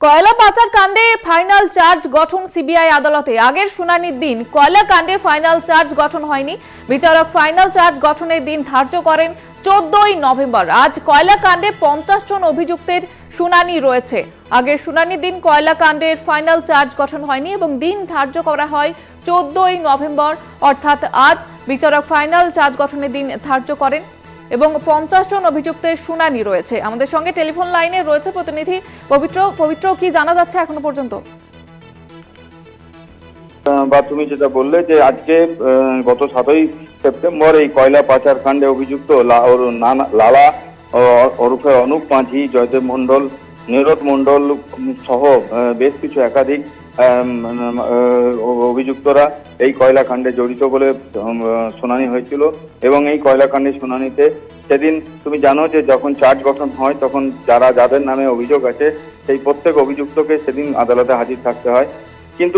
কয়লা পাচার কাণ্ডে ফাইনাল চার্জ গঠন সিবিআই আদালতে। আগের শুনানির দিন কয়লা কাণ্ডে ফাইনাল চার্জ গঠন হয়নি। বিচারক ফাইনাল চার্জ গঠনের দিন ধার্য করেন 14ই নভেম্বর। আজ কয়লা কাণ্ডে 50 জন অভিযুক্তের শুনানি রয়েছে। আগের শুনানির দিন কয়লা কাণ্ডের ফাইনাল চার্জ গঠন হয়নি এবং দিন ধার্য করা হয় 14ই নভেম্বর, অর্থাৎ আজ বিচারক ফাইনাল চার্জ গঠনের দিন ধার্য করেন এবং 50 জন অভিযুক্তের শুনানি রয়েছে। আমাদের সঙ্গে টেলিফোন লাইনে রয়েছে প্রতিনিধি পবিত্র। কি জানা যাচ্ছে এখনো পর্যন্ত? বা তুমি যেটা বললে যে আজকে গত 7ই সেপ্টেম্বর এই কয়লা পাচার কাণ্ডে অভিযুক্ত লালা ওরফে অনুপ মাঝি, জয়দেব মণ্ডল, নীরদ মণ্ডল সহ বেশ কিছু একাধিক অভিযুক্তরা এই কয়লা কাণ্ডে জড়িত বলে শুনানি হয়েছিল। এবং এই কয়লা কাণ্ডের শুনানিতে সেদিন তুমি জানো যে যখন চার্জ গঠন হয় তখন যাদের নামে অভিযোগ আছে সেই প্রত্যেক অভিযুক্তকে সেদিন আদালতে হাজির থাকতে হয়। কিন্তু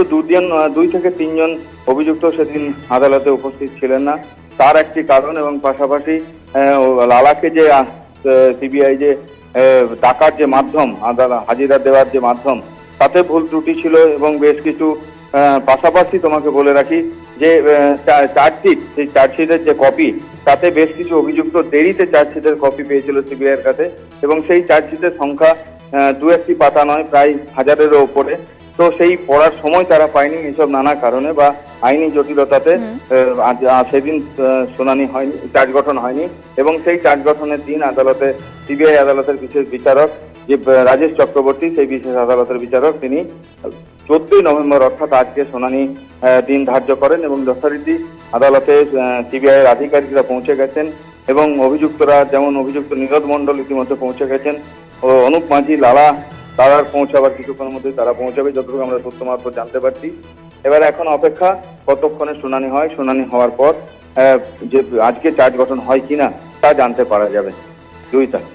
2 থেকে 3 জন অভিযুক্ত সেদিন আদালতে উপস্থিত ছিলেন না। তার একটি কারণ, এবং পাশাপাশি লালাকে যে সিবিআই যে টাকার যে মাধ্যম, হাজিরা দেওয়ার যে মাধ্যম, তাতে ভুল ত্রুটি ছিল। এবং বেশ কিছু পাশাপাশি তোমাকে বলে রাখি যে চার্জশিট, সেই চার্জশিটের যে কপি, তাতে বেশ কিছু অভিযুক্ত দেরিতে চার্জশিটের কপি পেয়েছিল সিবিআইয়ের কাছে, এবং সেই চার্জশিটের সংখ্যা 2-1টি পাতা নয়, প্রায় 1000-এরও ওপরে। তো সেই পড়ার সময় তারা পায়নি, এসব নানা কারণে বা আইনি জটিলতাতে সেদিন শুনানি হয়নি, চার্জ গঠন হয়নি। এবং সেই চার্জ গঠনের দিন আদালতে সিবিআই আদালতের বিশেষ বিচারক যে রাজেশ চক্রবর্তী, সেই বিশেষ আদালতের বিচারক, তিনি 14ই নভেম্বর অর্থাৎ আজকে শুনানি দিন ধার্য করেন। এবং যথারীতি আদালতে সিবিআইয়ের আধিকারিকরা পৌঁছে গেছেন এবং অভিযুক্তরা, যেমন অভিযুক্ত নীরদ মণ্ডল ইতিমধ্যে পৌঁছে গেছেন, ও অনুপ মাঝি, তারার পৌঁছাবার কিছুক্ষণের মধ্যে তারা পৌঁছাবে, যতটুকু আমরা সূত্র মারফত জানতে পারছি। এবার এখন অপেক্ষা কতক্ষণে শুনানি হয়। শুনানি হওয়ার পর যে আজকে চার্জ গঠন হয় কিনা তা জানতে পারা যাবে।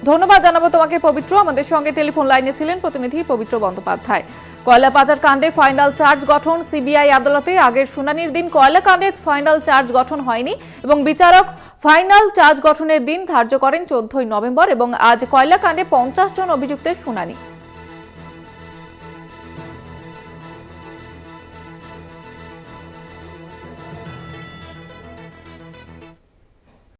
ধন্যবাদ জানাবো তোমাকে পবিত্র। আমাদের সঙ্গে টেলিফোন লাইনে ছিলেন প্রতিনিধি পবিত্র বন্দ্যোপাধ্যায়। কয়লা পাচার কাণ্ডে ফাইনাল চার্জ গঠন সিবিআই আদালতে। আগের শুনানির দিন কয়লা কাণ্ডে ফাইনাল চার্জ গঠন হয়নি এবং বিচারক ফাইনাল চার্জ গঠনের দিন ধার্য করেন 14ই নভেম্বর এবং আজ কয়লা কাণ্ডে 50 জন অভিযুক্তের শুনানি।